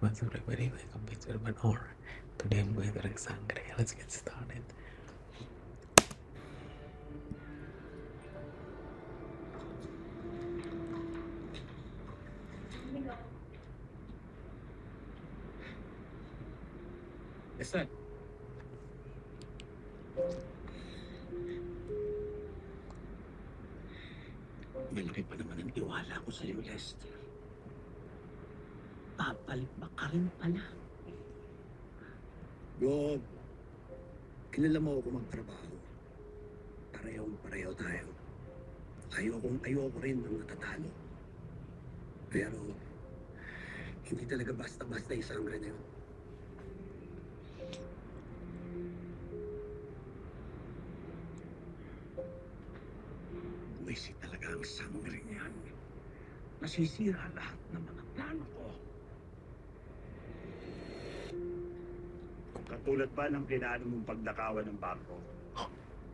was preparing my computer, but alright. Today I'm going to drink sangria. Let's get started. Yes, sir. Malaki pa naman ang iwala ko sa iyo, Lester. Babalik ba ka rin pala? Rob, kilala mo ako magtrabaho. Pareho tayo. Ayoko rin ng natatalo. Pero, hindi talaga basta-basta yung sangre na yun. Buwisi talaga ang sangre niyan. Nasisira lahat ng mga plano ko. Katulad ba ng plano mong pagdakawan ng bangko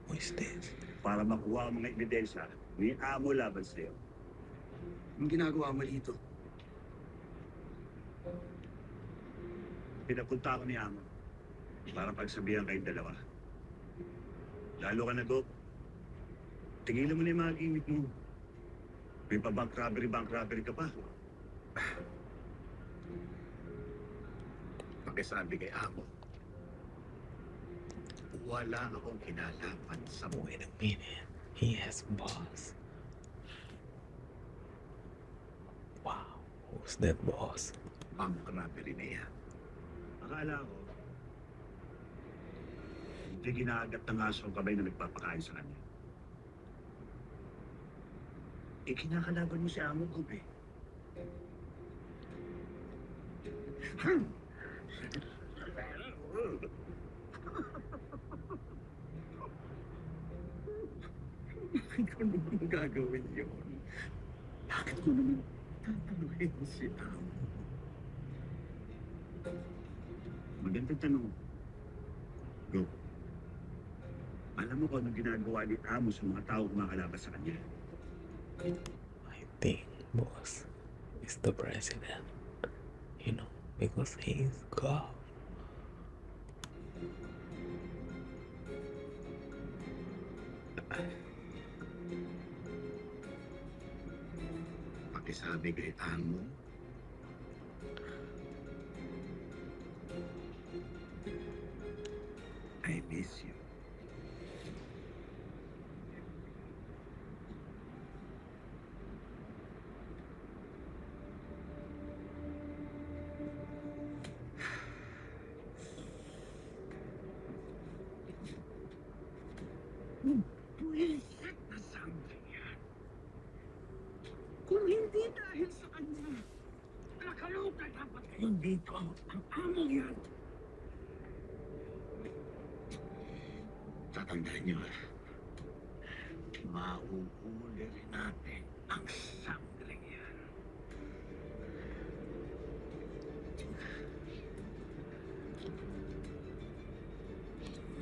Who is this? para makuha ang mga ebidensya ni amo laban sa iyo? Ang ginagawa mo dito, Pinapunta ako ni amo para pagsabihan kayong dalawa. Lalo ka na, Go. Tigilan mo na yung mga gimmick mo. May pa bank robbery ka pa. Pakisabi kay amo, wala akong kinalaman sa buhay. Wait a minute. He has boss. Wow. Who's that boss? Bank robbery na yan. Akala ko, hindi ginagat ng aso ang kamay na nagpapakain sa kanya. Kinakalaban mo si amo ko, eh. bakit ko naman gagawin yun? Bakit ko naman tataluhin si Amo? Magandang tanong. Go. Alam mo kung anong ginagawa ni amo sa mga tao kumakalaban sa kanya? I think boss is the president. You know, because he is God. Pakisabi kay amo, I miss you. Buwisit na sangre yan. Kung hindi dahil sa kanya, nakalutan dapat ngayon dito ang amo yan. Tatandaan niyo, mauhuli rin natin ang sangre yan.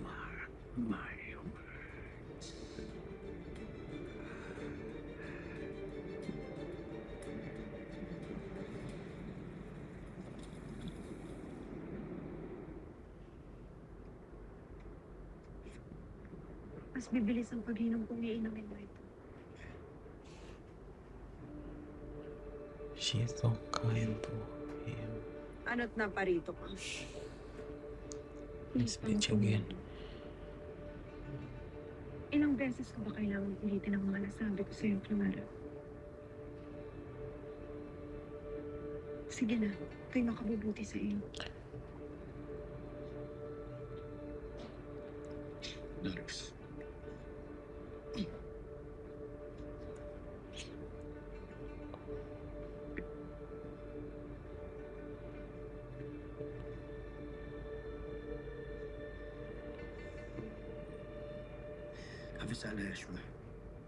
Mark my words. Mas bibilis ang pag-inom kung iinumin mo ito. She's so kind to him. Ano't naparito ka? Miss Peach again. Ilang beses ko ba kailangan ulitin ang mga nasabi ko sa'yo, Clara? Sige na, ito'y makabubuti sa iyo. Nurse. Afisala Yashua,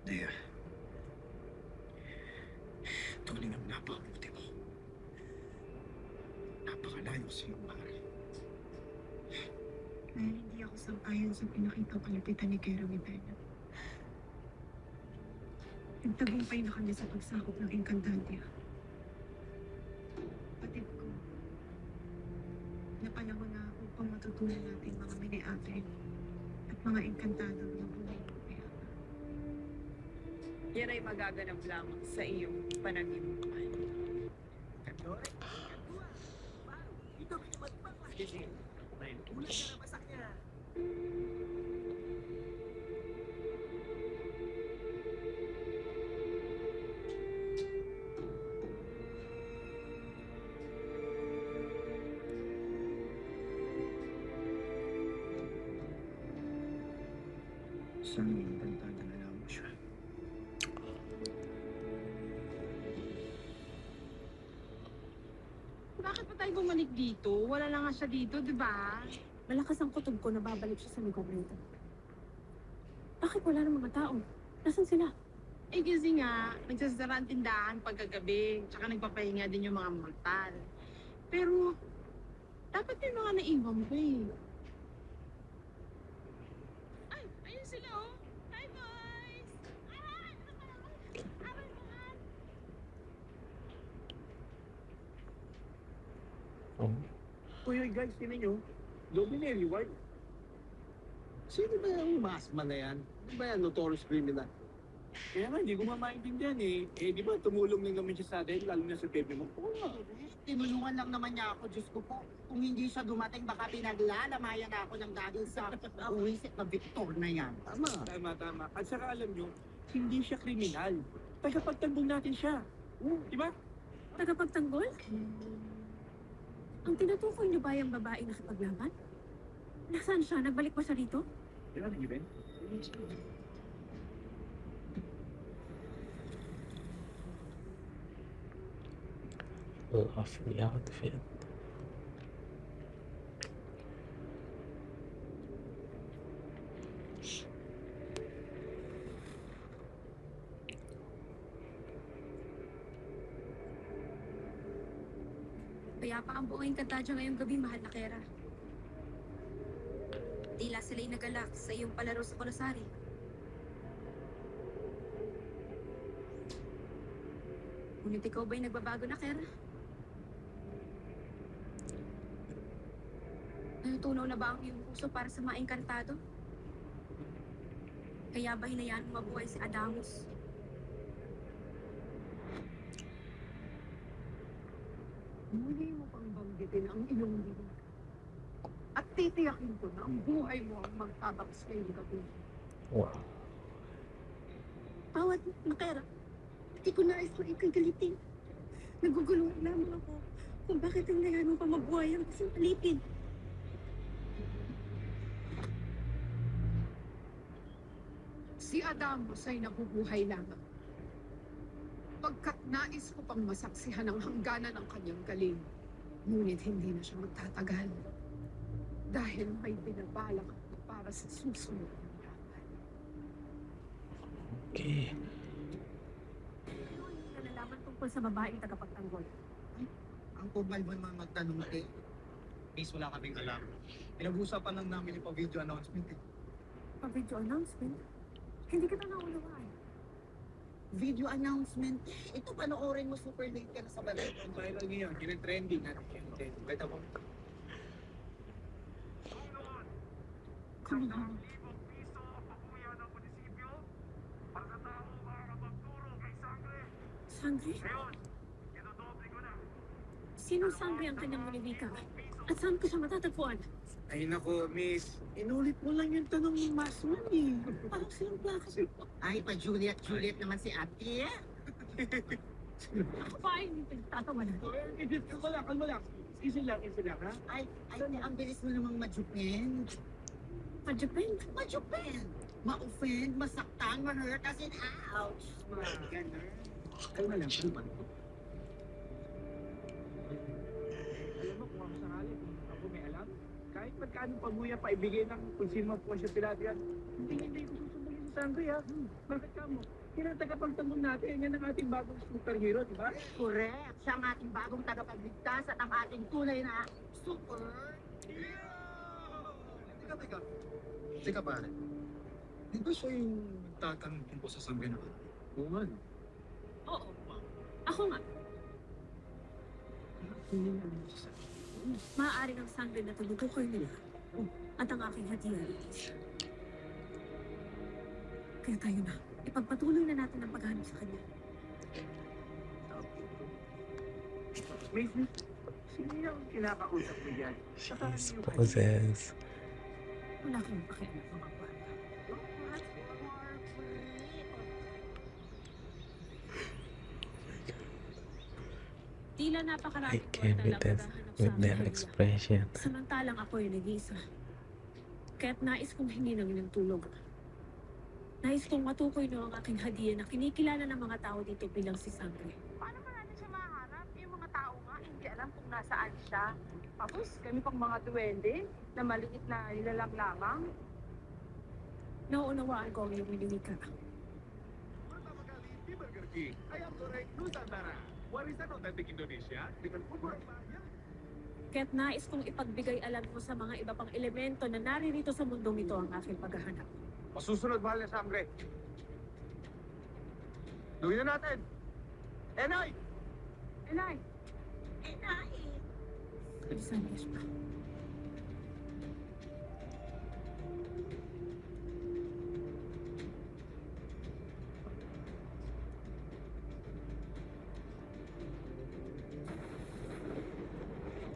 Dea. Tuling ang napakabuti mo. Napakalayo sa iyong mahal. Dahil hindi ako sang-ayon sa pinakitang kalapitan ni Kera Rivera. Nagtagumpay na kami sa pagsakop ng Encantadia. Patid ko, na panahon na upang matutunan natin mga mini-ate at mga engkantado ng buhay mo kaya. Yan ay magaganap lamang sa iyong panagimukhan. Sana engkantado na lang mo siya. Bakit pa tayo bumalik dito? Wala lang nga siya dito, di ba? Malakas ang kutob ko na babalik siya sa lugar na ito. Bakit wala ng mga tao? Nasaan sila? Eh kasi nga, nagsasara ang tindahan pagkagabi, tsaka nagpapahinga din yung mga mortal. Pero, dapat may mga naiwan ko eh. Ay, ayun sila oh! Hi boys! Aray! Aray naman! Oh, Kuya guys, tinan nyo. Luminary Ward. Sino ba yung masma na yan? Di ba yan, notorious criminal? Kaya nga, hindi ko mamaintindihan eh. Eh, di ba tumulong lang naman siya sa atin, lalo na sa baby mo? Oo nga. Tinulungan lang naman niya ako, Diyos ko po. Kung hindi siya dumating, baka pinaglalamayan ako ng dahil sa uwisit na Victor na yan. Tama. At saka alam nyo, hindi siya kriminal. Tagapagtanggol natin siya. Di ba? Tagapagtanggol? Ang tinutukoy niyo ba yung babaeng nakipaglaban? Nasaan siya? Nagbalik ba siya rito? Kailan niyo, Ben? love the outfit. Kaya pa ang buong Encantadia ngayong gabi, mahal na Kera. Tila sila'y nagalak sa iyong palaro sa Colasari. Ngunit ikaw ba'y nagbabago na, Kera? Natutunaw na ba ang iyong puso para sa mga engkantado? Kaya ba hinayaan mo mabuhay si Adamus? Muli mo pang banggitin ang iyong bibig. At titiyakin ko na ang buhay mo ang magtabakas ngayong gabi. Wow. Tawad na, Kera. Hindi ko nais na ikagalitin. Nagugulong lamang ako kung bakit ang nayaan mo pa mabuhay ang isang alipin. Si Adamus ay nabubuhay lamang. Pagkat nais ko pang masaksihan ang hangganan ng kanyang galing, ngunit hindi na siya magtatagal. Dahil may binabalak ako para sa susunod ng laban. Okay. Ano yung nalaman tungkol sa babaeng tagapagtanggol? Ang kumbal mo naman magtanong eh. Miss, wala kaming alam. Pinag-usapan lang namin yung pa-video announcement eh. Pa-video announcement? Hindi kita naunawaan. Video announcement. Ito panoorin mo, super late ka na sa balay. Ang viral ngayon, trending na. Kahit ako. Kumahal. Sangre? Sinong sangre ang kanyang manibika? At saan ko siya matatagpuan? Ay nako, miss. Inulit mo lang yung tanong ng Masman eh. Parang silang plaka sila. Ay, pa-Juliet naman si ate. Ako pa ay hindi pinagtatawanan. Kalma lang. Easy lang, ha? Ay, ang bilis mo namang majupin. Majapin? Majupin. Ma-offend, masaktan, ma-hurt, as in, ouch. Ganun. Kalma lang. Alam mo kung ako sakali, kung ako may alam, kahit magkano pabuya pa ibigay ng kung sino man po siya pilatian, hindi ko susumbugin sa sangre ha. Bakit ka mo? Yan ang tagapagtanggol natin, yan ang ating bagong superhero, di ba? Correct. Siya ang ating bagong tagapagligtas at ang ating tunay na super. Teka pare. Di ba siya yung nagtatanong tungkol sa sangre naman? Oo nga. Oo. Ako nga. Hindi na sa Maaari ng sangre na tinutukoy nila at ang aking hatiya. Kaya tayo na. Ipagpatuloy na natin ang paghanap sa kanya. Mason, sino yung kinakausap mo dyan? She's possessed. Wala kang pakialam mga bata. Tila napakarami I can't with that, with their expression. Samantalang ako ay nag-iisa. Kaya't nais kong hingi ng inyong tulong. Nais kong matukoy no ang aking hadiya na kinikilala ng mga tao dito bilang si Sangre. Paano ba natin siya mahanap? Yung mga tao nga, hindi alam kung nasaan siya. Tapos, kami pang mga duwende na maliit na nilalang lamang. Nauunawaan ko ang iyong winiwika. Burger King. Ayam goreng Nusantara. Warisan authentic Indonesia dengan bubur rempahnya. Kaya't nais kong ipagbigay alam mo sa mga iba pang elemento na naririto sa mundong ito ang aking paghahanap. Masusunod mahal na sangre. Luhin na natin. Enay! Enay, Isang yes pa.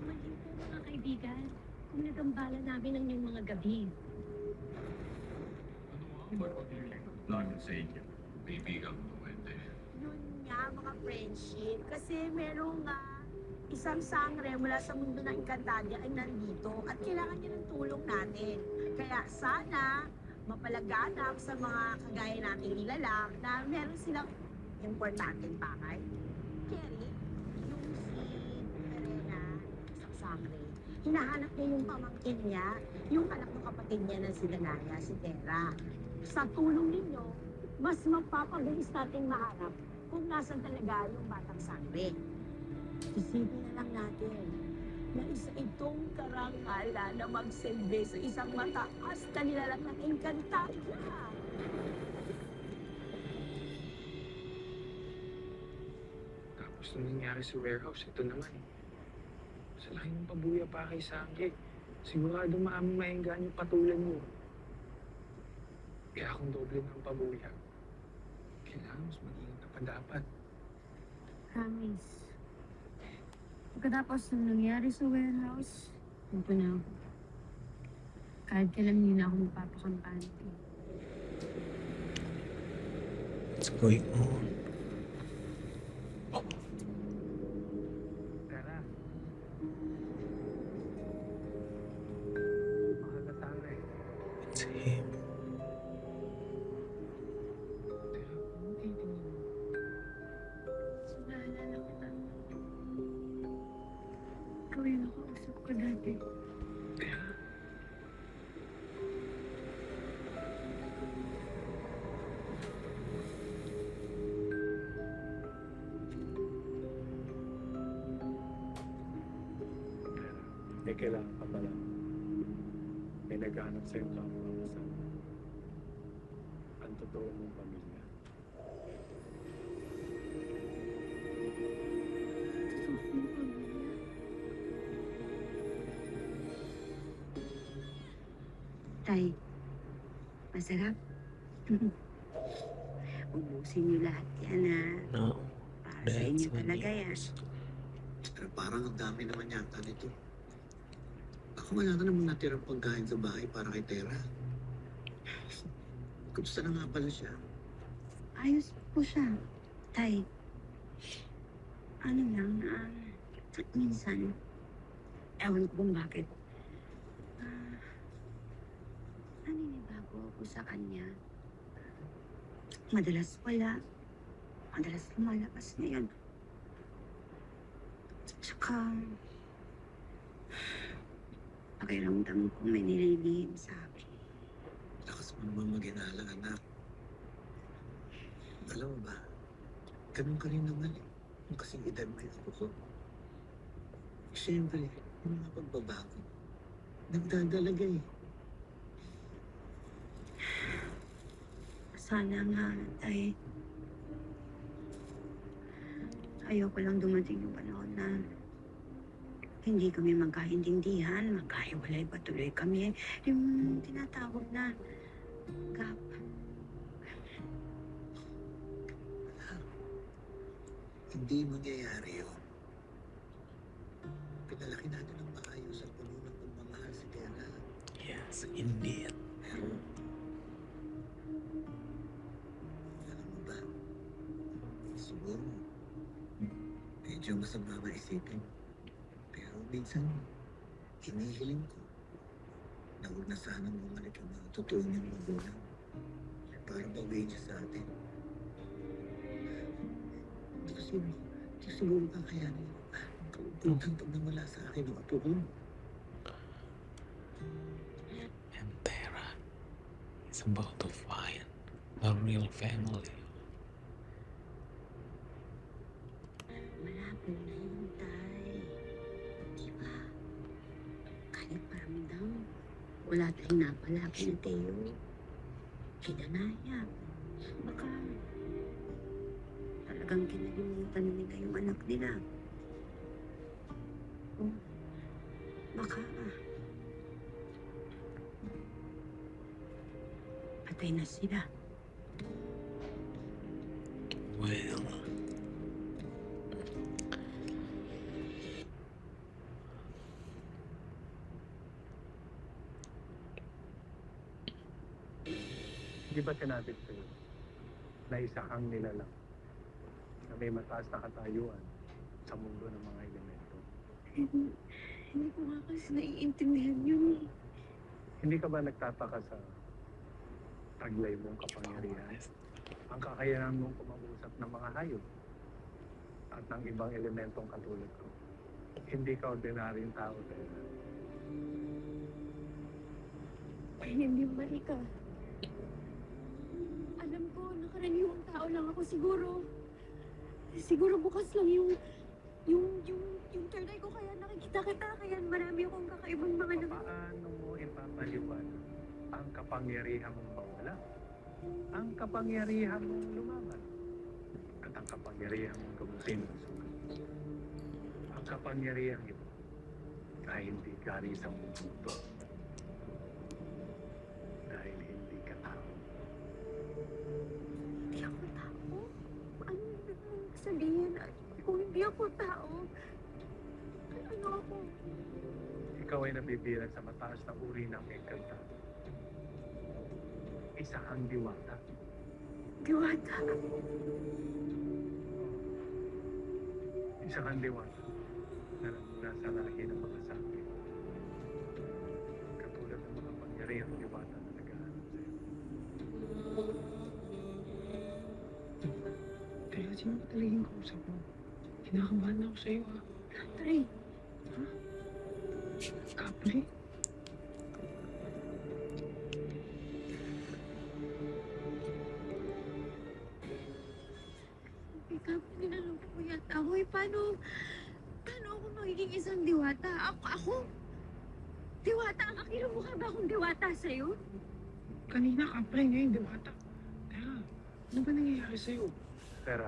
Umaling po mga kaibigan. Kung nagambala namin ang inyong mga gabi. Bakit sa inyo? Kaibigan mo, Wende. Yun nga mga friendship. Kasi merong isang sangre mula sa mundo ng Encantadia ay nandito at kailangan niya ng tulong natin. Kaya sana mapalaganap sa mga kagaya nating nilalang na meron silang importanteng pakay. Kerry, yung si Perena, isang sangre, hinahanap niya yung pamangkin niya, yung anak ng kapatid niya na si Danaya, si Terra. Sa tulong ninyo, mas mapapabilis nating mahanap kung nasan talaga yung batang sangre. Isipin na lang natin na isa itong karangalan na magsilbi sa isang mataas na nilalang ng Encantadia. Tapos nung nangyari sa warehouse, ito naman. Sa laki ng pabuya pa kay Sangre. Sigurado maaming mainggan yung patulan mo. Kaya kung doble ng pabuya, kailangan mas maging ka pa dapat. Promise. Pagkatapos ng nangyari sa warehouse, ito na ako. Kahit kailan hindi na ako magpapakampante. What's going on? Tara. Mahal na Sangre. It's him. Tara, ano titingin mo? Naalala ko na. Ikaw yung nakausap ko dati. Tara. May kailangan ka pala. May naghahanap sa'yo kapwa-kasan. Ang totoo mong pamilya. Tay, masarap. Ubusin niyo lahat yan, ha? No, Para sa that's inyo when talaga he yan. was. Pero parang ang dami naman yata nito. Ako wala na namang natirang pagkain sa bahay para kay Tera. Kumusta na nga pala siya? Ayos po siya. Tay, ano lang, minsan, ewan ko kung bakit. Naninibago ako sa kanya. Madalas wala. Madalas lumalabas ngayon. Tsaka, pakiramdam ko may nililihim sa akin. Lakas mo naman mag-inala, anak. Alam mo ba, ganun ka rin naman eh. Kung kasing edad mo yung ako ko. Siyempre, yung mga pagbabago, nagdadalaga eh. Sana nga, tay. Ayoko lang dumating yung panahon na hindi kami magkaintindihan, magkahiwalay pa tuloy kami. Yung tinatawag na gap. Hindi mangyayari yun. Pinalaki natin ng maayos at puno ng pagmamahal si Tera. Yes, indeed. Pero, alam mo ba, siguro, medyo masama maisipin. Pero minsan, hinihiling ko na huwag na sanang bumalik yung mga totoo niyang magulang para bawiin niya sa atin. Di siguro kakayanin ang kalungkutan pag nawala sa akin ang apo ko. And Tara is about to find a real family. Malabo na yun, Tay. Di ba? Kahit parang daw, wala tayong napalaki na Teo. Kinanaya. Baka talagang kinalimutan nila yung anak nila. O, baka patay na sila. Well, Di ba sinabi sa'yo na isa kang nilalang na may mataas na katayuan sa mundo ng mga elemento? Hindi ko nga kasi naiintindihan yun eh. Hindi ka ba nagtataka sa taglay mong kapangyarihan? Ang kakayanan mong kumag-usap ng mga hayop at ng ibang elementong katulad ko. Hindi ka ordinaryong tao, Tera. Ay, hindi mali ka. Alam ko, nakaraniwang tao lang ako siguro. Siguro bukas lang yung third eye ko kaya nakikita kita. Kaya marami akong kakaibang mga Paano mo ipapaliwanag ang kapangyarihan mong mawala, ang kapangyarihan mong lumaban, at ang kapangyarihan mong gamutin ng sugat? Ang kapangyarihan ito ay hindi galing sa mundo dahil hindi ka tao. Hindi ako tao? Ano yung sabihin? Kung hindi ako tao, ano ako? Ikaw ay nabibilang sa mataas na uri ng engkantado. Isa kang diwata. Diwata. Isa kang diwata na nasa lahi ng mga sapi. Katulad ng mga pangyarihang diwata na naghahanap sa'yo. Kaya sino ba talaga yung kausap mo? Kinakabahan na ako sa'yo, ha? Pre, Kapre? ikaw, nilaloko ko yata ako eh. Paano ako magiging isang diwata? Ako? Diwata? Ang akila mo ka ba akong diwata sa'yo? Kanina, kapre, ngayon, diwata. Tara, ano ba nangyayari sa'yo? Pero,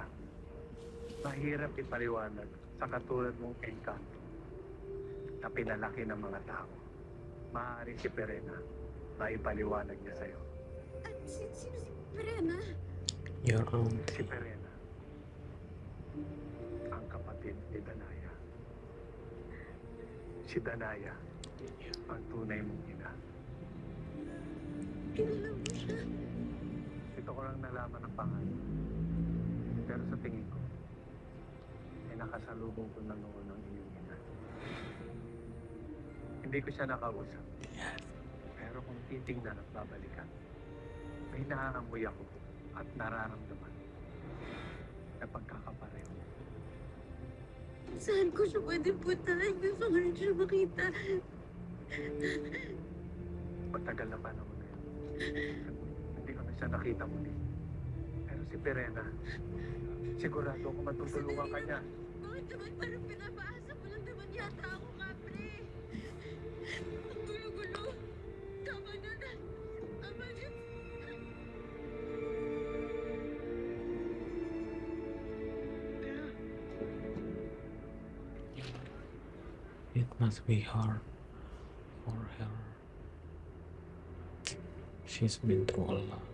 mahirap ipaliwanag sa katulad mong engkanto na pinalaki ng mga tao. Maaaring si Perena na ipaliwanag niya sa'yo. At sino si Perena? your own Si Perena, ang kapatid ni Danaya. Si Danaya, ang tunay mong ina. Kilala mo siya? Ito ko lang nalaman ng pangalan. Pero sa tingin ko, ay nakasalubong ko na noon ang iyong ina. Hindi ko siya nakausap. Pero kung titingnan at babalikan, may naaamoy ako at nararamdaman na pagkakapareho. Saan ko siya pwede puntahan? Gusto ko rin siya makita. Matagal na panahon na yun. Hindi ko na siya nakita muli. Pero si Perena, sigurado ako matutulungan ka niya. Bakit naman parang pinapaasa mo lang naman yata ako, Kapre? Ang gulo-gulo. Tama na. Tama na. Tara, It must be hard for her. She's been through a lot.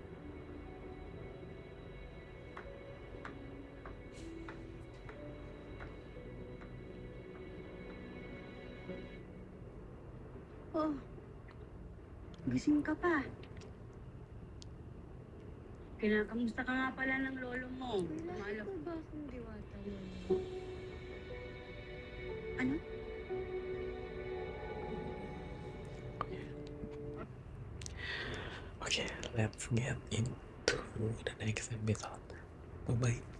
Oh, gising ka pa. Kinakamusta ka nga pala ng lolo mo? Wala ko ba akong diwata yun? Ano? Okay, let's get into the next episode. Bye bye.